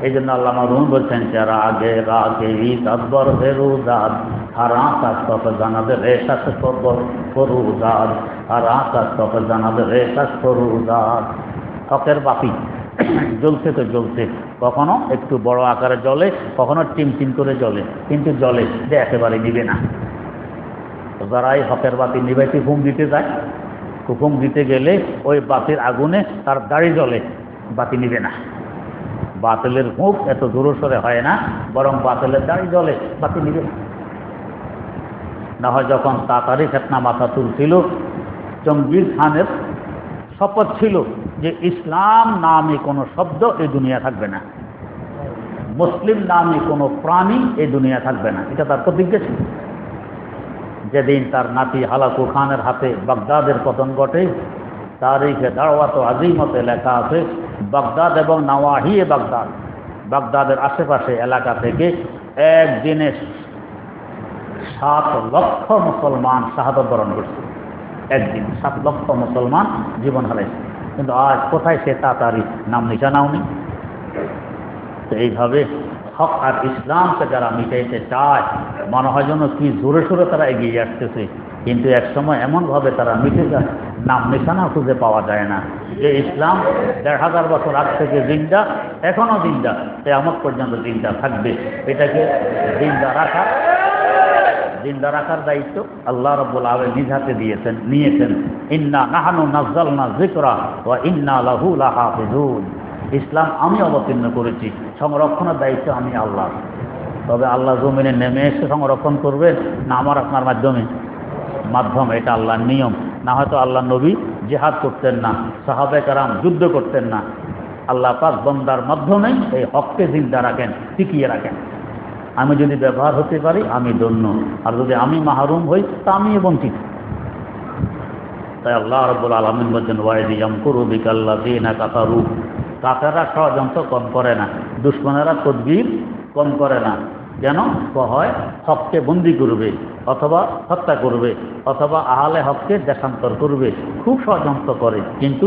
Speaker 1: এই জন্য আল্লাহ মাহরুম বলছেন যারা আগে রাগে তদ্বর ফেরুদাদ হারা কাস্তফ জানাবে রেশাস ফরুদাদ হারা কাস্তফ জানাবে রেশাস ফরুদাদ। হকের বাতি জ্বলছে তো জ্বলছে, কখনো একটু বড় আকারে জ্বলে, কখনো টিম করে জ্বলে, কিন্তু জ্বলে যে একেবারে নিবে না। যারাই হকের বাতি নিবাইতে হুকুম দিতে যায়, হুকুম দিতে গেলে ওই বাতির আগুনে তার দাড়ি জ্বলে, বাতি নিবে না। বাতিলের মুখ এত জোরসরে হয় না, বরং বাতিলের দাড়ি জ্বলে, বাতি নিবে না। না হয় যখন তাড়াতাড়ি ফেতনা মাথা তুলছিল, জঙ্গির খানের শপথ ছিল যে ইসলাম নামে কোনো শব্দ এই দুনিয়া থাকবে না, মুসলিম নামে কোনো প্রাণী এই দুনিয়া থাকবে না, এটা তার প্রতিজ্ঞা ছিল। যেদিন তার নাতি হালাকু খানের হাতে বাগদাদের পতন ঘটে, তারিখে দাওয়াত আজিমতে লেখা আছে বাগদাদ এবং নাওয়াহিয়ে বাগদাদ, বাগদাদের আশেপাশে এলাকা থেকে একদিনে 7 লক্ষ মুসলমান শাহাদত বরণ করছে। একদিন 7 লক্ষ মুসলমান জীবন হারাইছে, কিন্তু আজ কোথায় সে তাড়াতাড়ি নাম নিশানাও নেই। তো এইভাবে হক আর ইসলামকে যারা মিটাইতে চায়, মনে হয় যেন কি জোরে সোরে তারা এগিয়ে আসতেছে, কিন্তু একসময় এমনভাবে তারা মিটে যায়, নাম নিশানা খুঁজে পাওয়া যায় না। যে ইসলাম 1500 বছর আগ থেকে জিন্দা, এখনও জিন্দা, কিয়ামত পর্যন্ত জিন্দা থাকবে, এটাকে জিন্দা রাখার দায়িত্ব আল্লাহ রাব্বুল আলামিন নিজ হাতে নিয়েছেন। ইন্না নাহনু নাযালনা যিকরা ওয়া ইন্না লাহু লাহাফিজুন। ইসলাম আমি অবতীর্ণ করেছি, সংরক্ষণের দায়িত্ব আমি আল্লাহ। তবে আল্লাহ জমিনে নেমে এসে সংরক্ষণ করবেন না আমার আপনার মাধ্যমে, এটা আল্লাহর নিয়ম। না হয়তো আল্লাহ নবী জিহাদ করতেন না, সাহাবায়ে কেরাম যুদ্ধ করতেন না। আল্লাহ পাক বান্দার মাধ্যমে এই হককে জিন্দা রাখেন, টিকিয়ে রাখেন। আমি যদি ব্যবহার হতে পারি আমি ধন্য, আর যদি আমি মাহরুম হই তা আমি বঞ্চিত। তাই আল্লাহ রাব্বুল আলামিন বলেন ওয়াইদি ইয়ামকুরু বিকাল্লাযিনা কাফারু, কাফেররা ষড়যন্ত্র কম করে না, দুশমনেরা তদবির কম করে না। যেন হয় হককে বন্দি করবে, অথবা হত্যা করবে, অথবা আহলে হককে দেশান্তর করবে, খুব ষড়যন্ত্র করে। কিন্তু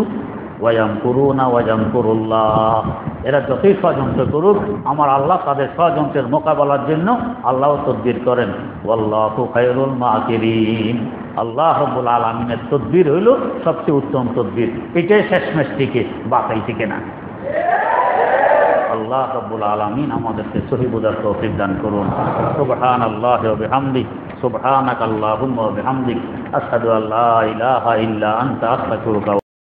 Speaker 1: ওয়ায়ামকুরুনা ওয়ায়ামকুরুল্লাহ, এরা যতই ষড়যন্ত্র করুক আমার আল্লাহ তাদের ষড়যন্ত্রের মোকাবেলার জন্য আল্লাহ তদবির করেন। ওয়াল্লাহু খায়রুল মাকিরিন, আল্লাহ রাব্বুল আলামিনের তদবির হইল সবচেয়ে উত্তম তদবির, এটাই শেষমেশ টিকে, বাতিল টিকে না। আল্লাহ রাব্বুল আলামিন আমাদেরকে সহি বুঝার তৌফিক দান করুন। সুবহানাল্লাহি ওয়া বিহামদিহি, সুবহানাকাল্লাহুম্মা ওয়া বিহামদিক, আশহাদু আল্লা ইলাহা ইল্লা আনতা আস্তাগফিরুকা।